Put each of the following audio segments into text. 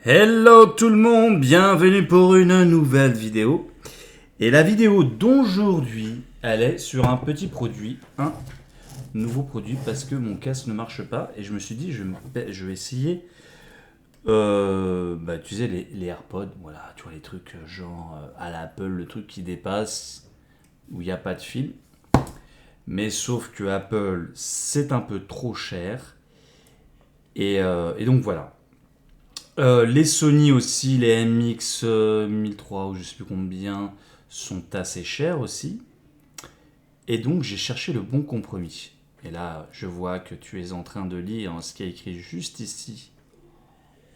Hello tout le monde, bienvenue pour une nouvelle vidéo. Et la vidéo d'aujourd'hui, elle est sur un petit produit, un nouveau produit, parce que mon casque ne marche pas. Et je me suis dit, je vais essayer, tu sais, les AirPods, voilà, tu vois les trucs genre à l'Apple, le truc qui dépasse, où il n'y a pas de fil. Mais sauf que Apple, c'est un peu trop cher. Et donc voilà. Les Sony aussi, les MX 1003 ou je sais plus combien, sont assez chers aussi. Et donc j'ai cherché le bon compromis. Et là, je vois que tu es en train de lire ce qui est écrit juste ici,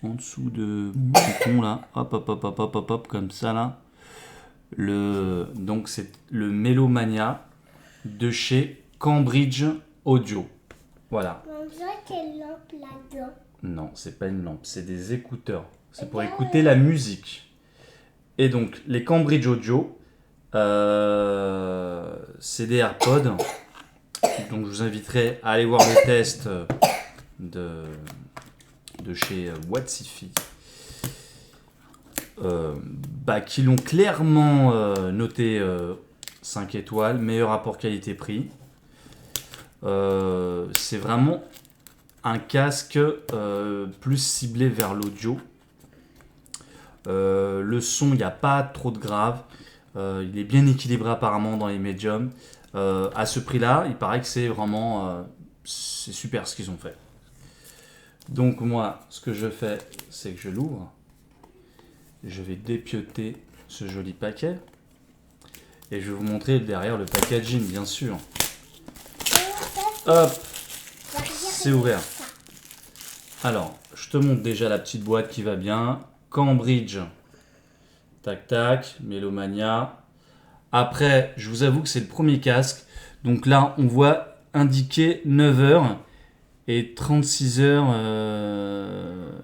en dessous de mon bouton là. Hop, hop, hop, hop, hop, hop, hop, comme ça là. Donc c'est le Melomania de chez Cambridge Audio. Voilà. On dirait quelle lampe là-dedans. Non, c'est pas une lampe, c'est des écouteurs. C'est pour écouter la musique. Et donc, les Cambridge Audio, c'est des AirPods. Donc, je vous inviterai à aller voir le test de chez Watsifi. Qui l'ont clairement noté 5 étoiles, meilleur rapport qualité-prix. C'est vraiment un casque plus ciblé vers l'audio. Le son, il n'y a pas trop de grave. Il est bien équilibré apparemment dans les médiums. À ce prix-là, il paraît que c'est vraiment c'est super ce qu'ils ont fait. Donc moi, ce que je fais, c'est que je l'ouvre. Je vais dépioter ce joli paquet. Et je vais vous montrer derrière le packaging, bien sûr. Hop, c'est ouvert. Alors, je te montre déjà la petite boîte qui va bien. Cambridge. Tac, tac. Melomania. Après, je vous avoue que c'est le premier casque. Donc là, on voit indiquer 9 heures et 36 heures.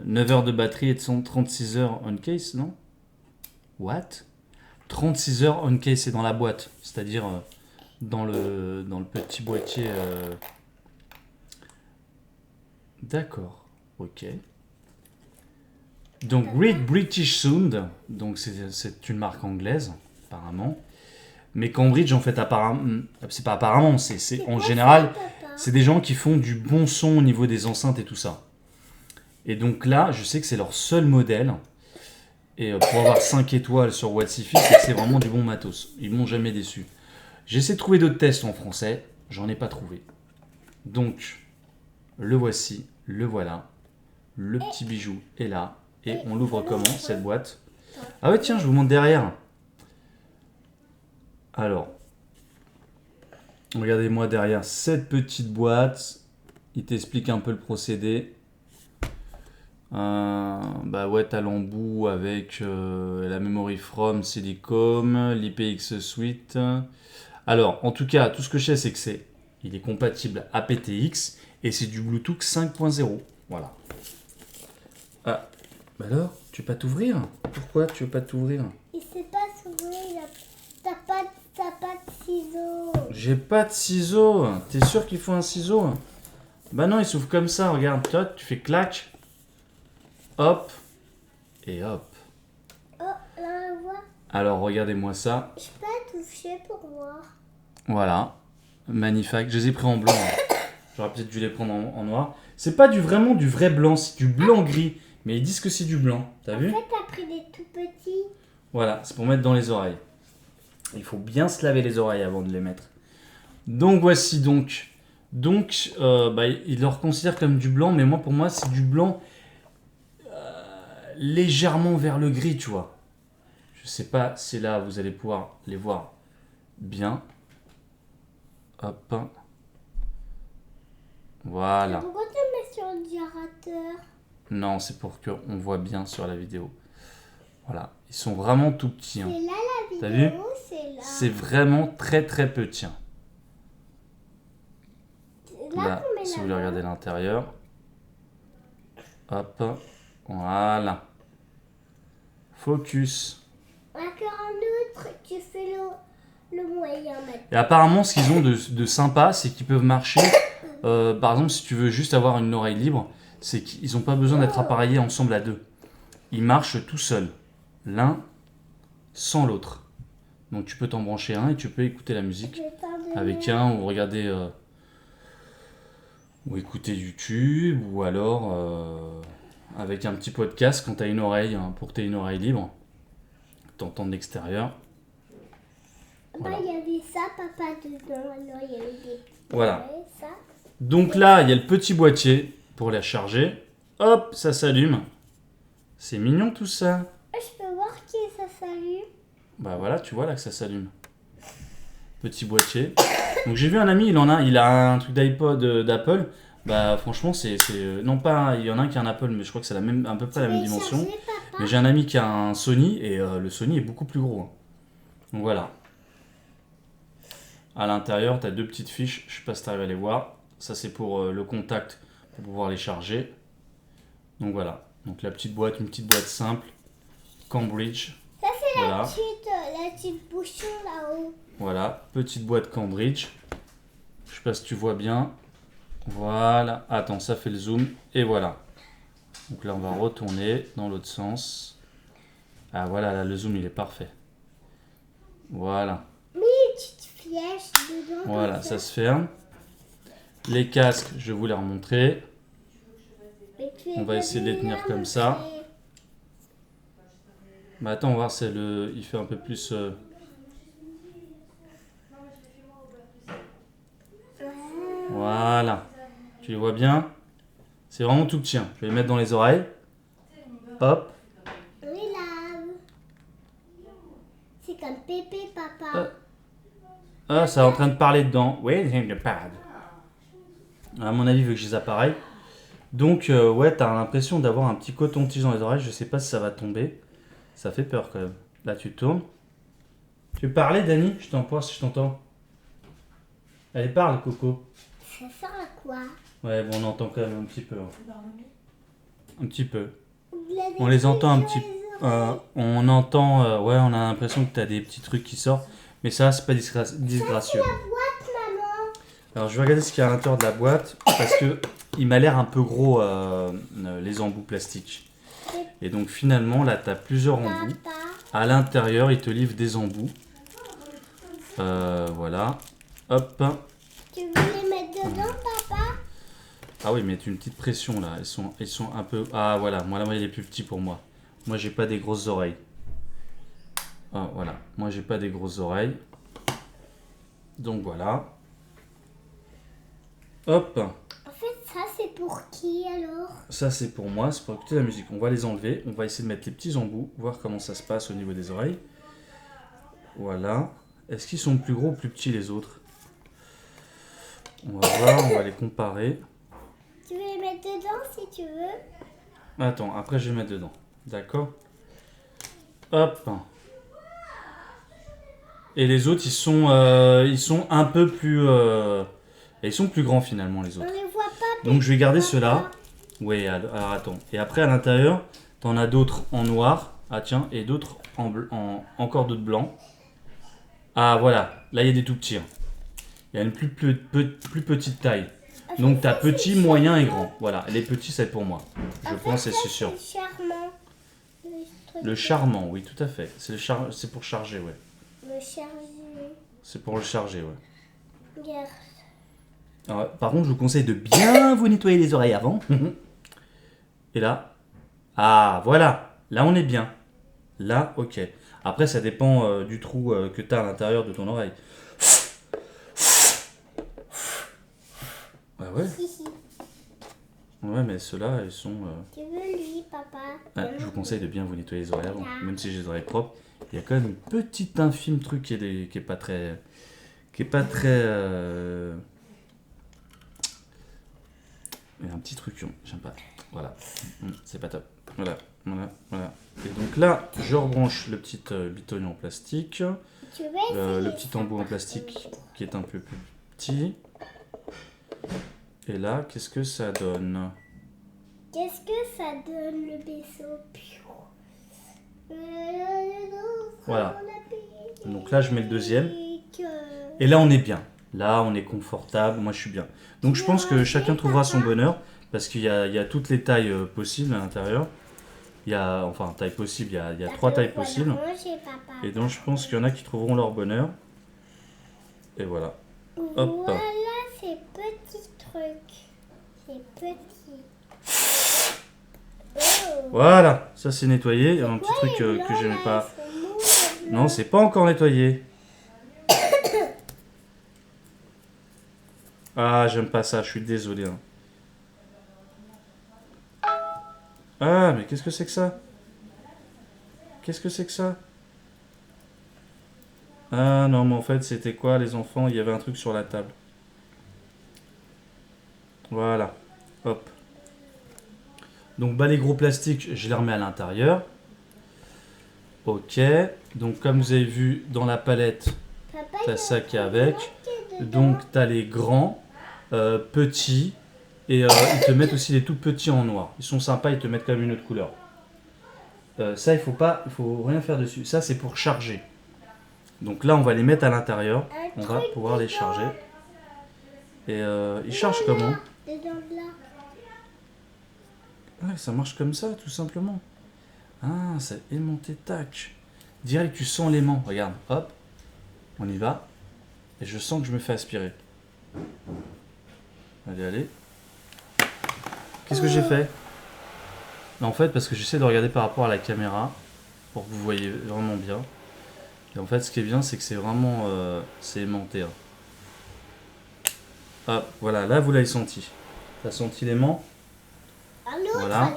9 heures de batterie et 36 heures on case, non? What? 36 heures on case, c'est dans la boîte. C'est-à-dire dans le petit boîtier. D'accord. Ok. Donc Great British Sound, donc c'est une marque anglaise apparemment, mais Cambridge en fait apparemment, c'est pas apparemment, c'est en général, c'est des gens qui font du bon son au niveau des enceintes et tout ça. Et donc là, je sais que c'est leur seul modèle, et pour avoir 5 étoiles sur Watsifi, c'est que c'est vraiment du bon matos. Ils m'ont jamais déçu. J'ai essayé de trouver d'autres tests en français, j'en ai pas trouvé. Donc le voici, le voilà, le petit bijou est là. Et on l'ouvre comment, cette boîte? Ah ouais, tiens, je vous montre derrière. Alors, regardez-moi derrière cette petite boîte. Il t'explique un peu le procédé. T'as l'embout avec la memory from Silicom, l'IPX Suite. Alors, en tout cas, tout ce que je sais, c'est que il est compatible aptX et c'est du Bluetooth 5.0. Voilà. Ah. Bah alors, tu veux pas t'ouvrir? Pourquoi tu veux pas t'ouvrir? Il sait pas s'ouvrir, t'as pas de ciseaux. J'ai pas de ciseaux. T'es sûr qu'il faut un ciseau? Bah non, il s'ouvre comme ça, regarde. Toi, tu fais clac. Hop. Et hop. Oh, là on voit. Alors, regardez-moi ça. Je peux toucher pour voir. Voilà. Magnifique. Je les ai pris en blanc. J'aurais peut-être dû les prendre en noir. C'est pas vraiment du vrai blanc, c'est du blanc-gris. Mais ils disent que c'est du blanc. T'as vu? En fait, t'as pris des tout petits. Voilà, c'est pour mettre dans les oreilles. Il faut bien se laver les oreilles avant de les mettre. Donc voici donc. Donc, ils le considèrent comme du blanc, mais moi, pour moi, c'est du blanc légèrement vers le gris, tu vois. Je sais pas si là, vous allez pouvoir les voir bien. Hop. Voilà. Pourquoi tu mets sur le diarateur? Non, c'est pour qu'on voit bien sur la vidéo. Voilà. Ils sont vraiment tout petits. Hein. C'est là la vidéo, T'as vu? c'est là. C'est vraiment très très petit. Hein. Là, qu'on met si la vous voulez main. regarder l'intérieur. Hop. Voilà. Focus. Encore un autre, tu fais le moyen maintenant. Et apparemment, ce qu'ils ont de sympa, c'est qu'ils peuvent marcher. Par exemple, si tu veux juste avoir une oreille libre, c'est qu'ils n'ont pas besoin d'être appareillés ensemble à deux. ils marchent tout seuls, l'un sans l'autre. Donc tu peux t'en brancher un et tu peux écouter la musique Je vais t'en donner avec un ou regarder ou écouter YouTube ou alors avec un petit podcast quand tu as une oreille, hein, pour que tu aies une oreille libre, t'entends de l'extérieur. Voilà. Il y avait ça, papa, dedans. Alors, il y avait des petits Voilà. carrés, ça. Donc là, il y a le petit boîtier pour la charger. Hop, ça s'allume. C'est mignon tout ça. Je peux voir qui ça s'allume. Bah voilà, tu vois là que ça s'allume. Petit boîtier. Donc j'ai vu un ami, il a un truc d'iPod d'Apple. Bah franchement, non pas, il y en a un qui a un Apple, mais je crois que c'est à peu près la même dimension. Charger, papa. Mais j'ai un ami qui a un Sony et le Sony est beaucoup plus gros, hein. Donc voilà. À l'intérieur, tu as deux petites fiches, je sais pas si tu arrives à les voir. Ça c'est pour le contact, pour pouvoir les charger. Donc voilà. Donc une petite boîte simple. Cambridge. Ça, c'est Voilà. la petite bouchon là-haut. Voilà, petite boîte Cambridge. Je sais pas si tu vois bien. Voilà. Attends, ça fait le zoom. Et voilà. Donc là, on va retourner dans l'autre sens. Ah voilà, là, le zoom, il est parfait. Voilà. Mais une petite flèche dedans. Voilà, comme ça se ferme. Les casques, je vais vous les remontrer. Mais tu On es va pas essayer de les venu tenir là comme me ça. faire. Mais attends, on va voir, il fait un peu plus... Voilà. Tu les vois bien? C'est vraiment tout petit, hein. Je vais les mettre dans les oreilles. Hop. Oui, là. C'est comme Pépé, papa. Ah, ça est en train de parler dedans. Oui, c'est le pad. À mon avis, vu que j'ai les appareils. Donc, ouais, t'as l'impression d'avoir un petit coton-tige dans les oreilles. Je sais pas si ça va tomber. Ça fait peur quand même. Là, tu tournes. Tu veux parler, Dani? Je t'entends si je t'entends. Allez, parle, Coco. Ça sert à quoi? Ouais, bon, on entend quand même un petit peu, hein. Un petit peu. Vous l'avez On les entend un mis petit dans les peu. oreilles. On entend, ouais, on a l'impression que t'as des petits trucs qui sortent. Mais ça, c'est pas disgracieux. La boîte, maman. Alors je vais regarder ce qu'il y a à l'intérieur de la boîte parce que il m'a l'air un peu gros les embouts plastiques. Et donc finalement là tu as plusieurs embouts. Papa. À l'intérieur ils te livrent des embouts. Voilà. Hop. Tu veux les mettre dedans, papa? Ah oui, mais tu une petite pression là. Ils sont un peu. Ah voilà, moi là il est plus petit pour moi. Moi j'ai pas des grosses oreilles. Ah, voilà, moi j'ai pas des grosses oreilles. Donc voilà. Hop. En fait, ça, c'est pour qui, alors? Ça c'est pour moi, c'est pour écouter la musique. On va les enlever, on va essayer de mettre les petits embouts, voir comment ça se passe au niveau des oreilles. Voilà. Est-ce qu'ils sont plus gros ou plus petits les autres? On va voir, on va les comparer. Tu veux les mettre dedans, si tu veux? Attends, après je vais les mettre dedans. D'accord? Hop. Et les autres, ils sont un peu plus... ils sont plus grands finalement les On autres. les voit pas. Donc je vais garder ceux-là. Oui, alors attends. Et après à l'intérieur, t'en as d'autres en noir. Ah tiens, et d'autres encore d'autres blancs. Ah voilà, là il y a des tout petits, hein. Il y a une plus petite taille. Donc t'as petit, moyen et grand. Voilà, les petits c'est pour moi. Je pense et c'est sûr. C'est charmant. Le charmant, oui tout à fait. C'est pour charger, ouais. Le charger. C'est pour le charger, ouais. Regarde. Alors, par contre, je vous conseille de bien vous nettoyer les oreilles avant. Et là, ah voilà, là on est bien. Là, ok. Après, ça dépend du trou que tu as à l'intérieur de ton oreille. Ah ouais. Hihi. Ouais, mais ceux-là, ils sont... Tu veux lui, papa? Je vous conseille de bien vous nettoyer les oreilles avant. Même si j'ai les oreilles propres, il y a quand même une petite infime truc qui est pas très... Qui est pas très... Il y a un petit truc, j'aime pas. Voilà, c'est pas top. Voilà. Et donc là, je rebranche le petit bitonio en plastique. Tu veux essayer Le petit ça, embout en par plastique contre? qui est un peu plus petit. Et là, qu'est-ce que ça donne? Qu'est-ce que ça donne, le vaisseau? Voilà. Donc là, je mets le deuxième. Et là, on est bien. Là, on est confortable. Moi, je suis bien. Donc, je pense que chacun trouvera son bonheur. Parce qu'il y a toutes les tailles possibles à l'intérieur. Il y a, enfin, taille possible, il y a 3 tailles possibles. Et donc je pense qu'il y en a qui trouveront leur bonheur. Et voilà. Hop. Voilà ces petits trucs. Ces petits. Oh. Voilà, ça c'est nettoyé. Il y a un petit truc que j'aimais pas. Non, c'est pas encore nettoyé. Ah, j'aime pas ça, je suis désolé. Hein. Ah, mais qu'est-ce que c'est que ça? Qu'est-ce que c'est que ça? Ah non, mais en fait, c'était quoi, les enfants? Il y avait un truc sur la table. Voilà. Hop. Donc, bah, les gros plastiques, je les remets à l'intérieur. Ok. Donc, comme vous avez vu dans la palette, t'as ça qui est avec. Donc, t'as les grands, petits. Et ils te mettent aussi les tout petits en noir. Ils sont sympas, ils te mettent quand même une autre couleur. Ça, il faut rien faire dessus. Ça, c'est pour charger. Donc là, on va les mettre à l'intérieur. On va pouvoir les charger. Et ils chargent comment? Ouais, ça marche comme ça, tout simplement. Ah, c'est aimanté, tac. Direct, tu sens l'aimant. Regarde, hop. On y va. Et je sens que je me fais aspirer. Allez, allez. Qu'est-ce que j'ai fait? En fait, parce que j'essaie de regarder par rapport à la caméra. Pour que vous voyez vraiment bien. Et en fait, ce qui est bien, c'est que c'est vraiment c'est aimanté. Hein. Hop, voilà, là vous l'avez senti. T'as senti l'aimant? Voilà. Alors.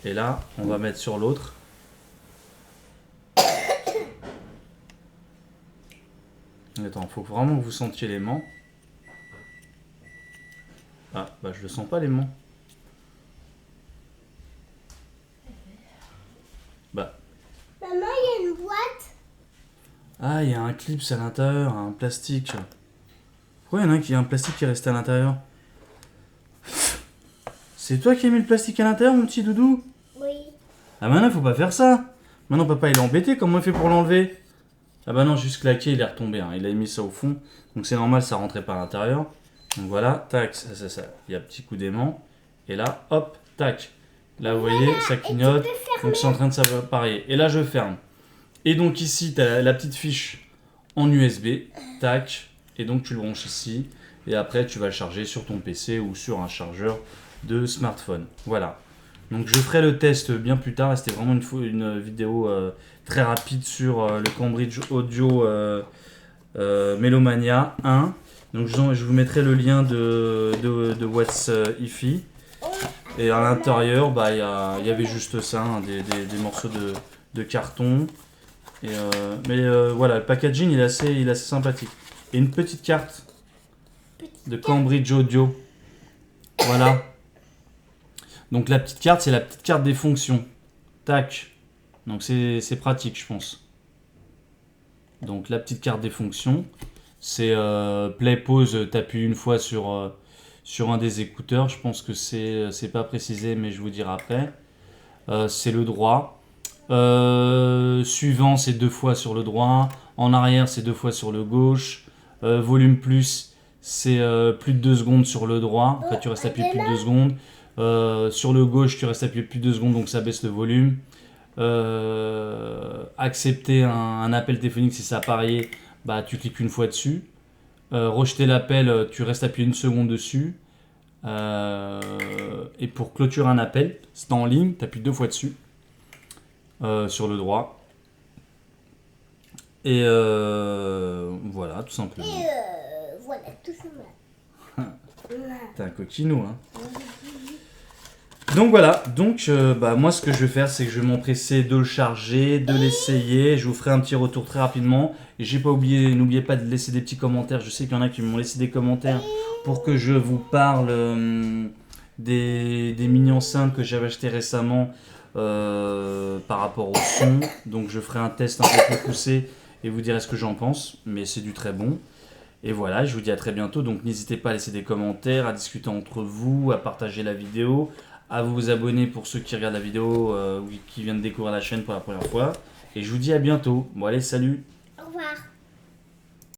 Et là, on va mettre sur l'autre. Attends, faut vraiment que vous sentiez l'aimant. Ah, bah je le sens pas l'aimant. Bah. Maman, il y a une boîte. Ah, il y a un clip à l'intérieur, un plastique. Pourquoi il y en a un qui a un plastique qui est resté à l'intérieur? C'est toi qui as mis le plastique à l'intérieur, mon petit doudou? Oui. Ah maintenant, faut pas faire ça. Maintenant, papa, il est embêté. Comment il fait pour l'enlever? Ah bah non, juste claqué, il est retombé. Hein. Il a mis ça au fond. Donc c'est normal, ça rentrait pas à l'intérieur. Donc voilà, tac, ça. Il y a un petit coup d'aimant. Et là, hop, tac. Là, vous voyez, ça clignote. Donc c'est en train de s'appareiller. Et là, je ferme. Et donc ici, tu as la petite fiche en USB. Tac. Et donc tu le branches ici. Et après, tu vas le charger sur ton PC ou sur un chargeur de smartphone. Voilà. Donc je ferai le test bien plus tard. C'était vraiment une vidéo très rapide sur le Cambridge Audio Melomania 1. Donc je vous mettrai le lien de What's Hi-Fi. Et à l'intérieur, bah, il y avait juste ça, hein, des morceaux de carton. Et, voilà, le packaging il est assez sympathique. Et une petite carte de Cambridge Audio. Voilà. Donc la petite carte, c'est la petite carte des fonctions. Tac. Donc c'est pratique, je pense. Donc la petite carte des fonctions, c'est play, pause, t'appuies une fois sur un des écouteurs. Je pense que c'est pas précisé, mais je vous dirai après. C'est le droit. Suivant, c'est 2 fois sur le droit. En arrière, c'est 2 fois sur le gauche. Volume plus, c'est plus de 2 secondes sur le droit. Enfin, tu restes appuyé plus de 2 secondes. Sur le gauche, tu restes appuyé plus de 2 secondes, donc ça baisse le volume. Accepter un appel téléphonique si c'est appareillé, bah, tu cliques une fois dessus. Rejeter l'appel, tu restes appuyé 1 seconde dessus. Et pour clôturer un appel, c'est en ligne, tu appuies 2 fois dessus. Sur le droit. Et voilà, tout simplement. Et voilà, tout simplement. T'es un coquinou, hein. Donc voilà, bah, moi ce que je vais faire, c'est que je vais m'empresser de le charger, de l'essayer. Je vous ferai un petit retour très rapidement. Et j'ai pas oublié, n'oubliez pas de laisser des petits commentaires. Je sais qu'il y en a qui m'ont laissé des commentaires pour que je vous parle des mini-enceintes que j'avais achetées récemment par rapport au son. Donc je ferai un test un peu plus poussé et vous direz ce que j'en pense. Mais c'est du très bon. Et voilà, je vous dis à très bientôt. Donc n'hésitez pas à laisser des commentaires, à discuter entre vous, à partager la vidéo, à vous abonner pour ceux qui regardent la vidéo ou qui viennent découvrir la chaîne pour la première fois. Et je vous dis à bientôt. Bon allez, salut! Au revoir.